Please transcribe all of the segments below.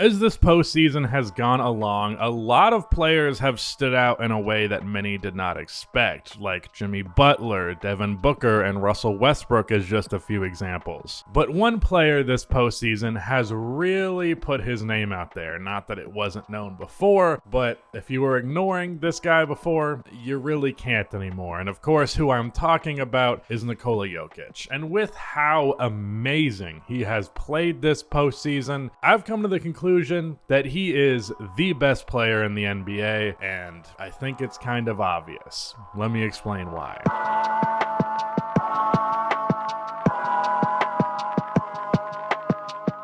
As this postseason has gone along, a lot of players have stood out in a way that many did not expect, like Jimmy Butler, Devin Booker, and Russell Westbrook as just a few examples. But one player this postseason has really put his name out there. Not that it wasn't known before, but if you were ignoring this guy before, you really can't anymore. And of course, who I'm talking about is Nikola Jokic. And with how amazing he has played this postseason, I've come to the conclusion that he is the best player in the NBA, and I think it's kind of obvious. Let me explain why.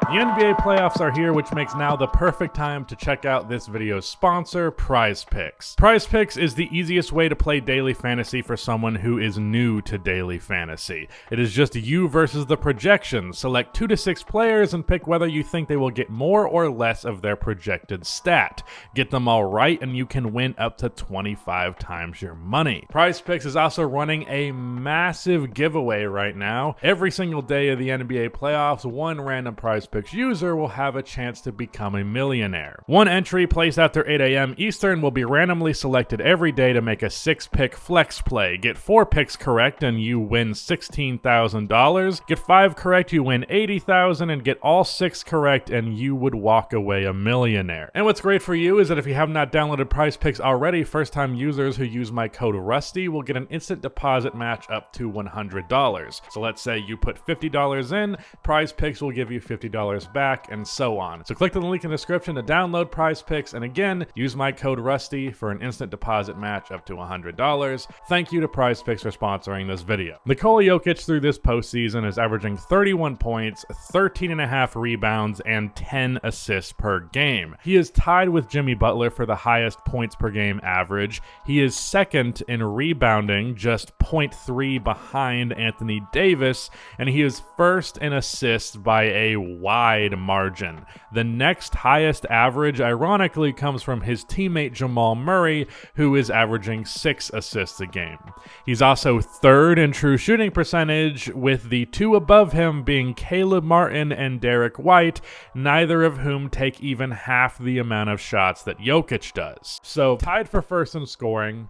The NBA playoffs are here, which makes now the perfect time to check out this video's sponsor, Prize Picks. Prize Picks is the easiest way to play daily fantasy for someone who is new to daily fantasy. It is just you versus the projections. Select 2 to 6 players and pick whether you think they will get more or less of their projected stat. Get them all right and you can win up to 25 times your money. Prize Picks is also running a massive giveaway right now. Every single day of the NBA playoffs, one random Prize Picks user will have a chance to become a millionaire. One entry placed after 8 a.m. Eastern will be randomly selected every day to make a 6-pick flex play. Get 4 picks correct and you win $16,000. Get 5 correct, you win $80,000, and get all 6 correct and you would walk away a millionaire. And what's great for you is that if you have not downloaded Prize Picks already, first-time users who use my code RUSTY will get an instant deposit match up to $100. So let's say you put $50 in, Prize Picks will give you $50 back, and so on. So click the link in the description to download Prize Picks, and again, use my code RUSTY for an instant deposit match up to $100. Thank you to Prize Picks for sponsoring this video. Nikola Jokic through this postseason is averaging 31 points, 13.5 rebounds, and 10 assists per game. He is tied with Jimmy Butler for the highest points per game average. He is second in rebounding, just 0.3 behind Anthony Davis, and he is first in assists by a wide margin. The next highest average, ironically, comes from his teammate Jamal Murray, who is averaging 6 assists a game. He's also third in true shooting percentage, with the 2 above him being Caleb Martin and Derek White, neither of whom take even half the amount of shots that Jokic does. So, tied for first in scoring,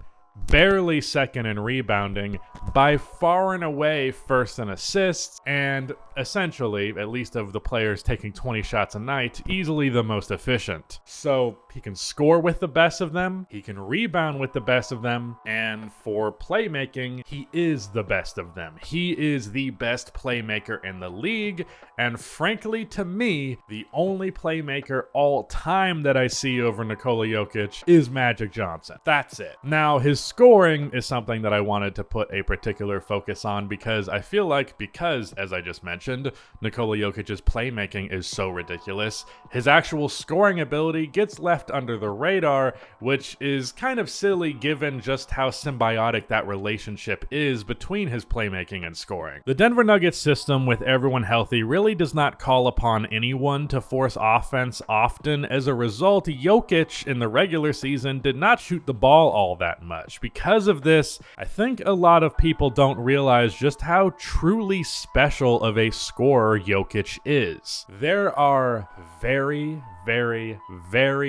barely second in rebounding, by far and away first in assists, and essentially, at least of the players taking 20 shots a night, easily the most efficient. So he can score with the best of them, he can rebound with the best of them, and for playmaking, he is the best of them. He is the best playmaker in the league, and frankly to me, the only playmaker all time that I see over Nikola Jokic is Magic Johnson. That's it. Now, his scoring is something that I wanted to put a particular focus on because I feel like, as I just mentioned, Nikola Jokic's playmaking is so ridiculous, his actual scoring ability gets left under the radar, which is kind of silly given just how symbiotic that relationship is between his playmaking and scoring. The Denver Nuggets system, with everyone healthy, really does not call upon anyone to force offense often. As a result, Jokic in the regular season did not shoot the ball all that much. Because of this, I think a lot of people don't realize just how truly special of a scorer Jokic is. There are very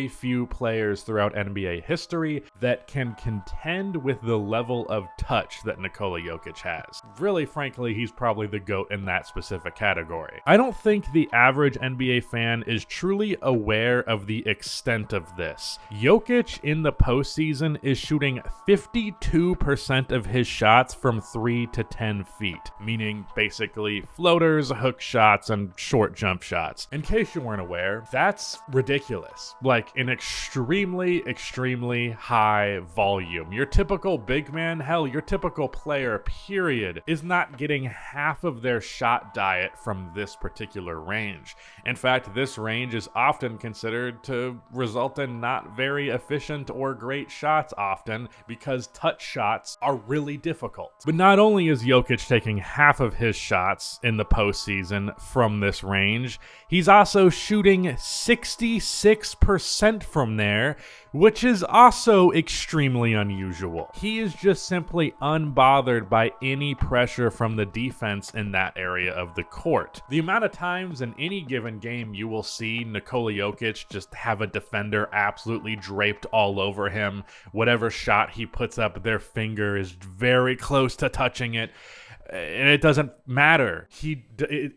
few players throughout NBA history that can contend with the level of touch that Nikola Jokic has. Really, frankly, he's probably the GOAT in that specific category. I don't think the average NBA fan is truly aware of the extent of this. Jokic in the postseason is shooting 52% of his shots from 3 to 10 feet, meaning basically floaters, hook shots, and short jump shots. In case you weren't aware, that's ridiculous. Like an extremely high volume. Your typical big man, hell, your typical player, period, is not getting half of their shot diet from this particular range. In fact, this range is often considered to result in not very efficient or great shots often because because touch shots are really difficult. But not only is Jokic taking half of his shots in the postseason from this range, he's also shooting 66% from there, which is also extremely unusual. He is just simply unbothered by any pressure from the defense in that area of the court. The amount of times in any given game you will see Nikola Jokic just have a defender absolutely draped all over him. Whatever shot he puts up, their finger is very close to touching it, and it doesn't matter. He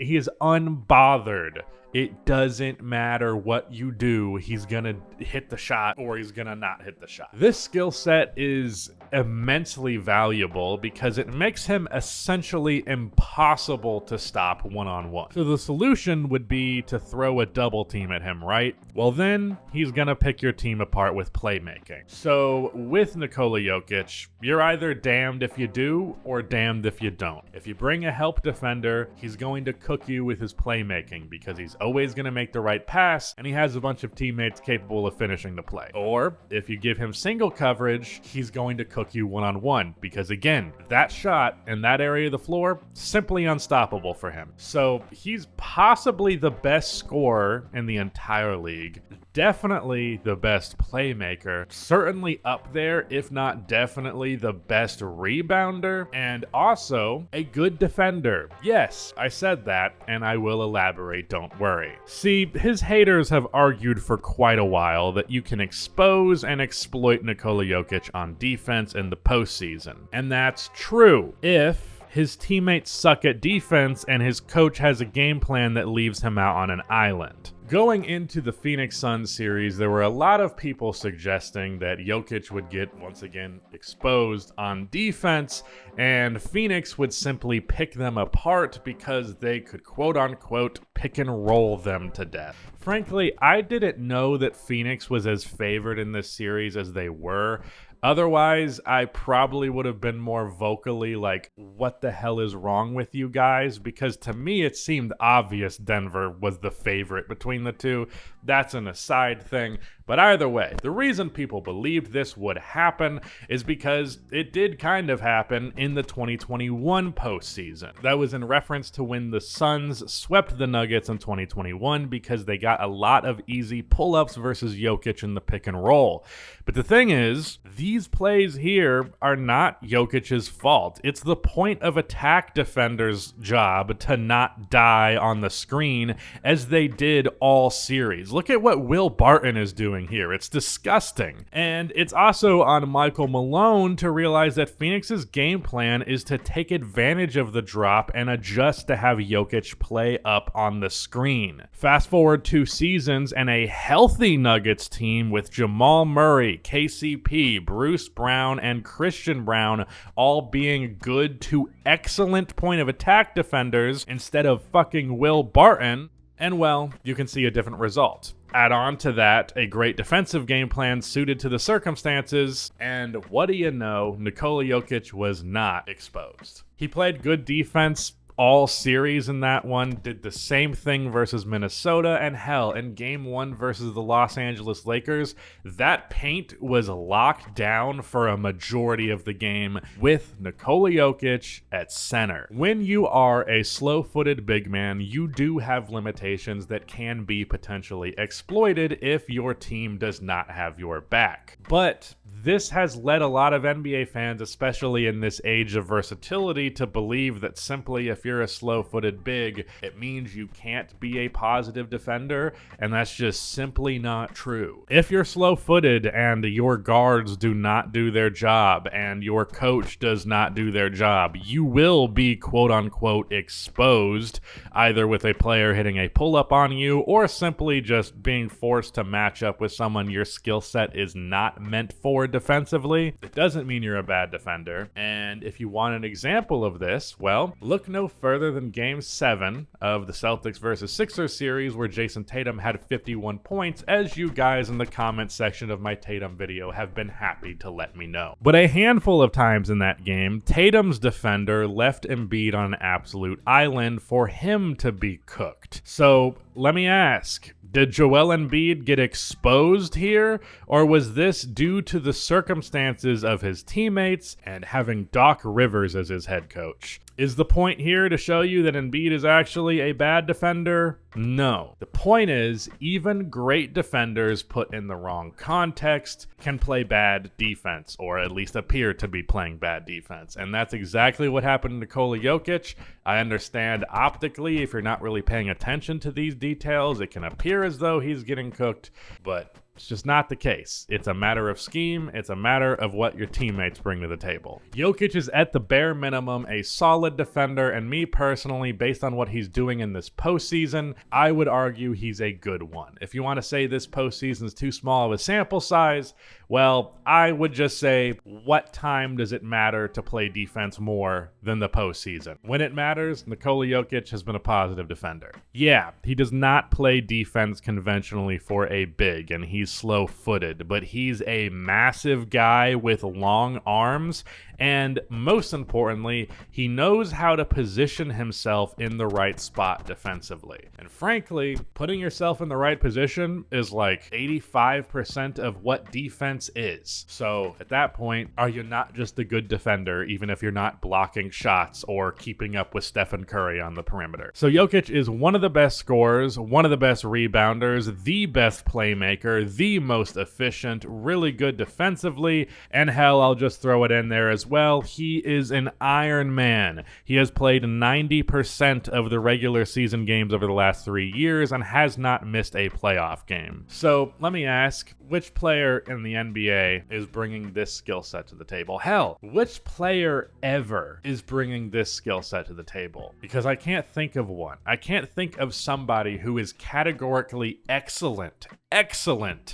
is unbothered. It doesn't matter what you do, he's gonna hit the shot or he's gonna not hit the shot. This skill set is immensely valuable because it makes him essentially impossible to stop one-on-one. So the solution would be to throw a double team at him, right? Well, then he's gonna pick your team apart with playmaking. So with Nikola Jokic, you're either damned if you do or damned if you don't. If you bring a help defender, he's going to cook you with his playmaking because he's always going to make the right pass, and he has a bunch of teammates capable of finishing the play. Or, if you give him single coverage, he's going to cook you one-on-one, because again, that shot in that area of the floor, simply unstoppable for him. So, he's possibly the best scorer in the entire league, definitely the best playmaker, certainly up there, if not definitely the best rebounder, and also a good defender. Yes, I said that, and I will elaborate, don't worry. See, his haters have argued for quite a while that you can expose and exploit Nikola Jokic on defense in the postseason. And that's true if his teammates suck at defense and his coach has a game plan that leaves him out on an island. Going into the Phoenix Suns series, there were a lot of people suggesting that Jokic would get, once again, exposed on defense, and Phoenix would simply pick them apart because they could quote-unquote pick and roll them to death. Frankly, I didn't know that Phoenix was as favored in this series as they were. Otherwise, I probably would have been more vocally like, what the hell is wrong with you guys? Because to me, it seemed obvious Denver was the favorite between the two. That's an aside thing. But either way, the reason people believed this would happen is because it did kind of happen in the 2021 postseason. That was in reference to when the Suns swept the Nuggets in 2021 because they got a lot of easy pull-ups versus Jokic in the pick and roll. But the thing is, these plays here are not Jokic's fault. It's the point of attack defenders' job to not die on the screen as they did all series. Look at what Will Barton is doing here. It's disgusting. And it's also on Michael Malone to realize that Phoenix's game plan is to take advantage of the drop and adjust to have Jokic play up on the screen. Fast forward 2 seasons and a healthy Nuggets team with Jamal Murray, KCP, Bruce Brown, and Christian Brown all being good to excellent point of attack defenders instead of fucking Will Barton. And well, you can see a different result. Add on to that a great defensive game plan suited to the circumstances, and what do you know, Nikola Jokic was not exposed. He played good defense all series in that one, did the same thing versus Minnesota, and hell, in game 1 versus the Los Angeles Lakers, that paint was locked down for a majority of the game with Nikola Jokic at center. When you are a slow-footed big man, you do have limitations that can be potentially exploited if your team does not have your back. But this has led a lot of NBA fans, especially in this age of versatility, to believe that simply if you're a slow-footed big, it means you can't be a positive defender, and that's just simply not true. If you're slow-footed and your guards do not do their job and your coach does not do their job, you will be quote-unquote exposed, either with a player hitting a pull-up on you or simply just being forced to match up with someone your skill set is not meant for defensively. It doesn't mean you're a bad defender, and if you want an example of this, well, look no further than Game 7 of the Celtics versus Sixers series, where Jason Tatum had 51 points, as you guys in the comment section of my Tatum video have been happy to let me know. But a handful of times in that game, Tatum's defender left Embiid on an absolute island for him to be cooked. So let me ask, did Joel Embiid get exposed here, or was this due to the circumstances of his teammates and having Doc Rivers as his head coach? Is the point here to show you that Embiid is actually a bad defender? No. The point is, even great defenders put in the wrong context can play bad defense, or at least appear to be playing bad defense. And that's exactly what happened to Nikola Jokic. I understand optically, if you're not really paying attention to these details, it can appear as though he's getting cooked, but it's just not the case. It's a matter of scheme. It's a matter of what your teammates bring to the table. Jokic is at the bare minimum a solid defender, and me personally, based on what he's doing in this postseason, I would argue he's a good one. If you want to say this postseason is too small of a sample size, well, I would just say, what time does it matter to play defense more than the postseason? When it matters, Nikola Jokic has been a positive defender. Yeah, he does not play defense conventionally for a big, and he's slow-footed, but he's a massive guy with long arms, and most importantly, he knows how to position himself in the right spot defensively. And frankly, putting yourself in the right position is like 85% of what defense is. So at that point, are you not just a good defender, even if you're not blocking shots or keeping up with Stephen Curry on the perimeter? So Jokic is one of the best scorers, one of the best rebounders, the best playmaker, the most efficient, really good defensively, and hell, I'll just throw it in there as well, he is an Iron Man. He has played 90% of the regular season games over the last 3 years and has not missed a playoff game. So let me ask, which player in the NBA is bringing this skill set to the table? Hell, which player ever is bringing this skill set to the table? Because I can't think of one. I can't think of somebody who is categorically excellent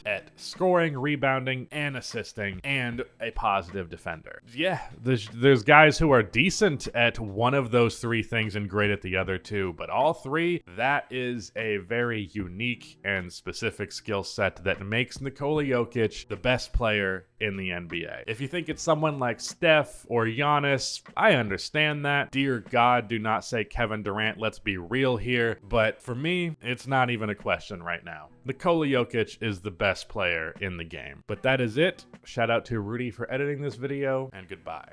at scoring, rebounding, and assisting, and a positive defender. Yeah, there's guys who are decent at one of those three things and great at the other two, but all three, that is a very unique and specific skill set that makes Nikola Jokic the best player in the NBA. If you think it's someone like Steph or Giannis, I understand that. Dear God, do not say Kevin Durant, let's be real here. But for me, it's not even a question right now. Nikola Jokic is the best player in the game. But that is it. Shout out to Rudy for editing this video, and goodbye.